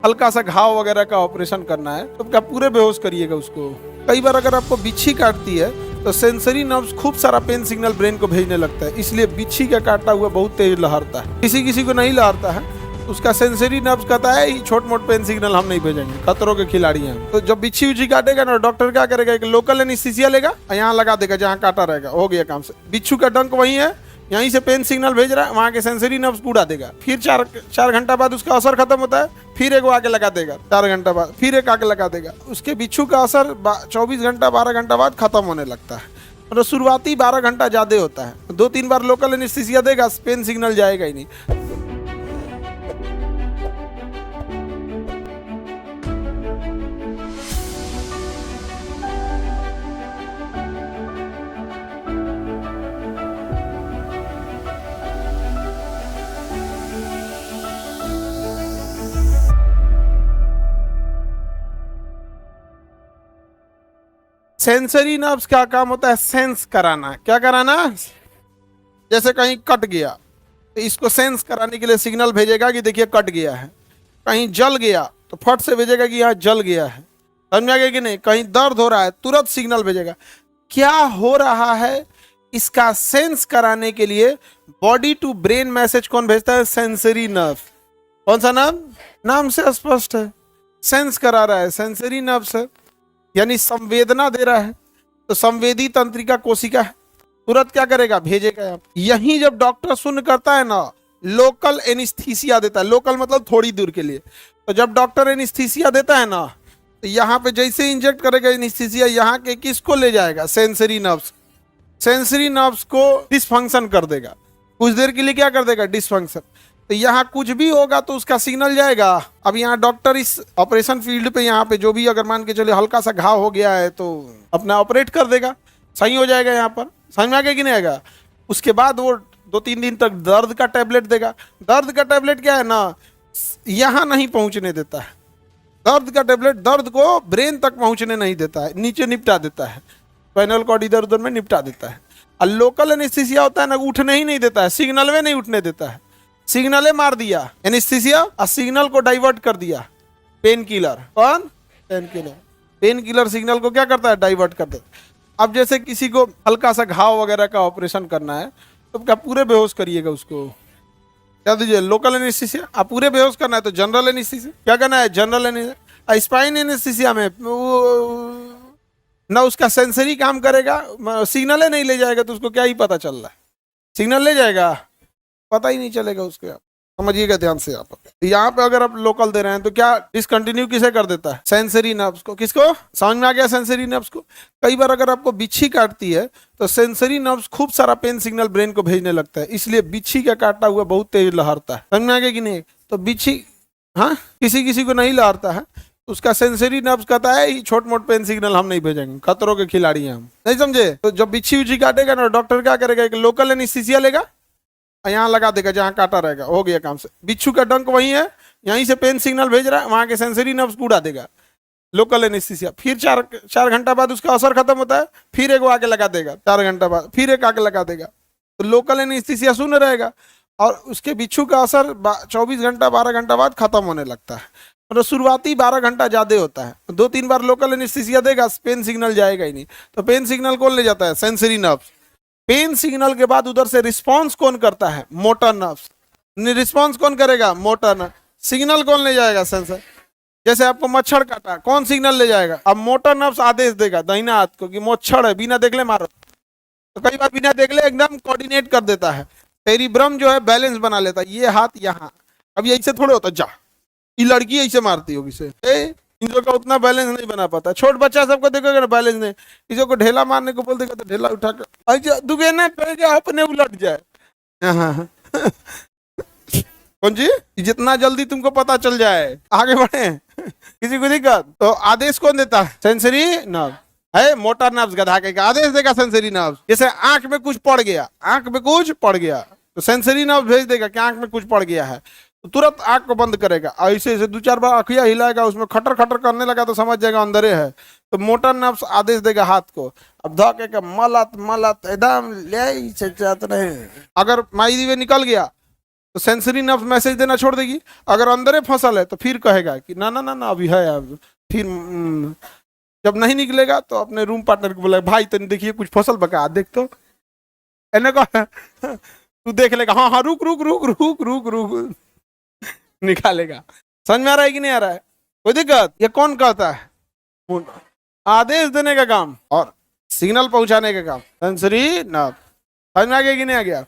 हल्का सा घाव वगैरह का ऑपरेशन करना है तो क्या पूरे बेहोश करिएगा उसको। कई बार अगर आपको बिच्छी काटती है तो सेंसरी नर्व्स खूब सारा पेन सिग्नल ब्रेन को भेजने लगता है, इसलिए बिच्छी का काटा हुआ बहुत तेज लहरता है। किसी किसी को नहीं लहरता है, उसका सेंसरी नर्व्स कहता है ये छोट मोट पेन सिग्नल हम नहीं भेजेंगे, खतरों के खिलाड़ी हैं। तो जब बिच्छी उच्छी काटेगा ना, डॉक्टर क्या करेगा, एक लोकल एनेस्थीसिया लेगा, यहाँ लगा देगा जहाँ काटा रहेगा, हो गया काम से। बिच्छू का डंक वही है, यहीं से पेन सिग्नल भेज रहा है, वहाँ के सेंसरी नर्व्स उड़ा देगा। फिर चार घंटा बाद उसका असर खत्म होता है, फिर एक आके लगा देगा, 4 घंटा बाद फिर एक आके लगा देगा। उसके बिच्छू का असर 24 घंटा 12 घंटा बाद खत्म होने लगता है। मतलब शुरुआती 12 घंटा ज्यादा होता है। 2-3 बार लोकल एनेस्थीसिया देगा, पेन सिग्नल जाएगा ही नहीं। सेंसरी नर्व्स का काम होता है सेंस कराना। क्या कराना? जैसे कहीं कट गया तो इसको सेंस कराने के लिए सिग्नल भेजेगा कि देखिए कट गया है। कहीं जल गया तो फट से भेजेगा कि यहाँ जल गया है। समझ आ गया कि नहीं? कहीं दर्द हो रहा है तुरंत सिग्नल भेजेगा। क्या हो रहा है इसका सेंस कराने के लिए बॉडी टू ब्रेन मैसेज कौन भेजता है? Sensory nerve. कौन सा नाम? नाम से स्पष्ट है, सेंस करा रहा है, सेंसरी नर्व से, यानी संवेदना दे रहा है। तो संवेदी तंत्रिका कोशिका है, तुरंत क्या करेगा? भेजेगा। यही जब डॉक्टर शून्य करता है ना, लोकल एनेस्थीसिया देता है। लोकल मतलब थोड़ी दूर के लिए। तो जब डॉक्टर एनेस्थीसिया देता है ना, तो यहाँ पे जैसे इंजेक्ट करेगा एनेस्थीसिया, यहाँ के किसको ले जाएगा? Sensory nerves. सेंसरी नर्व्स को डिसफंक्शन कर देगा, कुछ देर के लिए क्या कर देगा? डिसफंक्शन। तो यहाँ कुछ भी होगा तो उसका सिग्नल जाएगा। अब यहाँ डॉक्टर इस ऑपरेशन फील्ड पे, यहाँ पे जो भी अगर मान के चले हल्का सा घाव हो गया है तो अपना ऑपरेट कर देगा, सही हो जाएगा। यहाँ पर समझ में आ गया कि नहीं आएगा? उसके बाद वो 2-3 दिन तक दर्द का टैबलेट देगा। दर्द का टैबलेट क्या है ना, यहाँ नहीं पहुंचने देता है। दर्द का टैबलेट दर्द को ब्रेन तक पहुंचने नहीं देता है, नीचे निपटा देता है, स्पाइनल कॉर्ड इधर उधर में निपटा देता है। और लोकल एनेस्थीसिया होता है ना, उठने ही नहीं देता है, सिग्नल में नहीं उठने देता है। सिग्नले मार दिया एनेस्थीसिया और सिग्नल को डाइवर्ट कर दिया पेन किलर। कौन? Pain killer. Pain killer signal को क्या करता है? डाइवर्ट कर देता है। अब जैसे किसी को हल्का सा घाव वगैरह का ऑपरेशन करना है तो क्या पूरे बेहोश करिएगा उसको? क्या दीजिए? Local anaesthesia. आप पूरे बेहोश करना है तो जनरल एनेस्थीसिया। क्या करना है? General anaesthesia. स्पाइन एनेस्थीसिया में ना उसका सेंसरी काम करेगा, सिग्नल नहीं ले जाएगा तो उसको क्या ही पता चल रहा है? सिग्नल ले जाएगा, पता ही नहीं चलेगा उसको। आप समझिएगा ध्यान से। आप यहाँ पे अगर आप लोकल दे रहे हैं तो क्या डिसकंटिन्यू किसे कर देता है? सेंसरी नर्व्स को। किसको? समझ में आ गया? सेंसरी नर्व्स को। कई बार अगर आपको बिच्छी काटती है तो सेंसरी नर्व्स खूब सारा पेन सिग्नल ब्रेन को भेजने लगता है, इसलिए बिच्छी का काटा हुआ बहुत तेज लहरता है। समझ में आ गया कि नहीं? तो बिच्छी, हाँ, किसी किसी को नहीं लहरता है, उसका सेंसरी नर्व्स कहता है ये छोट मोट पेन सिग्नल हम नहीं भेजेंगे, खतरों के खिलाड़ी हैं हम। नहीं समझे? तो जब बिच्छी उच्छी काटेगा ना, डॉक्टर क्या करेगा, एक लोकल एनेस्थीसिया लेगा, यहाँ लगा देगा जहाँ काटा रहेगा, हो गया काम से। बिच्छू का डंक वही है, यहीं से पेन सिग्नल भेज रहा है, वहाँ के सेंसरी नर्व्स उड़ा देगा, लोकल एनेस्थीसिया। फिर 4 घंटा बाद उसका असर खत्म होता है, फिर एक आके लगा देगा, 4 घंटा बाद फिर एक आके लगा देगा। तो लोकल एनेस्थीसिया शून्य रहेगा और उसके बिच्छू का असर 24 घंटा 12 घंटा बाद खत्म होने लगता है। मतलब शुरुआती 12 घंटा ज्यादा होता है। 2-3 बार लोकल एनेस्थीसिया देगा, पेन सिग्नल जाएगा ही नहीं। तो पेन सिग्नल कौन ले जाता है? Sensory nerves. पेन सिग्नल के बाद उधर से रिस्पांस कौन करता है? Motor nerves. रिस्पांस कौन करेगा? Motor nerve. सिग्नल कौन ले जाएगा? सेंसर। जैसे आपको मच्छर काटा, कौन सिग्नल ले जाएगा? अब मोटर नर्व्स आदेश देगा दाहिना हाथ को कि मच्छर है, बिना देख ले मारो। तो कई बार बिना देख ले एकदम कोऑर्डिनेट कर देता है, सेरिब्रम जो है बैलेंस बना लेता है, ये हाथ यहाँ। अब ये ऐसे थोड़े होता, जा ये लड़की ऐसे मारती होगी से, इन लोग का उतना बैलेंस नहीं बना पाता। छोट बच्चा सबको देखोगे ना बैलेंस नहीं, किसी को ढेला मारने को बोल देगा तो ढेला उठा कर दुगेना करेगा, अपने उलट जाए। हाँ कौन जी? जितना जल्दी तुमको पता चल जाए आगे बढ़े, किसी को दिक्कत तो आदेश कौन देता है? सेंसरी नर्व है। मोटर नर्व्स गधा के आदेश देगा सेंसरी नर्व। जैसे आंख में कुछ पड़ गया, आंख में कुछ पड़ गया तो सेंसरी नर्व भेज देगा कि आंख में कुछ पड़ गया है, तो तुरंत आंख को बंद करेगा। ऐसे ऐसे 2-4 बार आंखिया हिलाएगा, उसमें खटर खटर करने लगा तो समझ जाएगा अंदर है। तो मोटर नर्व्स आदेश देगा हाथ को, अब धोके का मलत मलत एकदम ले रहे। अगर माई दिवे निकल गया तो सेंसरी नर्व मैसेज देना छोड़ देगी। अगर अंदर फसल है तो फिर कहेगा कि ना ना ना ना अभी है, अब फिर जब नहीं निकलेगा तो अपने रूम पार्टनर को बोला, भाई तेने देखिए कुछ फसल बका देख तो, एने को तू देख लेगा, हाँ हाँ रुक रुक रुक रुक रुक रुक, निकालेगा। समझ में आ रहा है कि नहीं आ रहा है? कोई दिक्कत? ये कौन कहता है? आदेश देने का काम और सिग्नल पहुंचाने का काम सेंसरी नर्व। समझ में आ गया कि नहीं आ गया?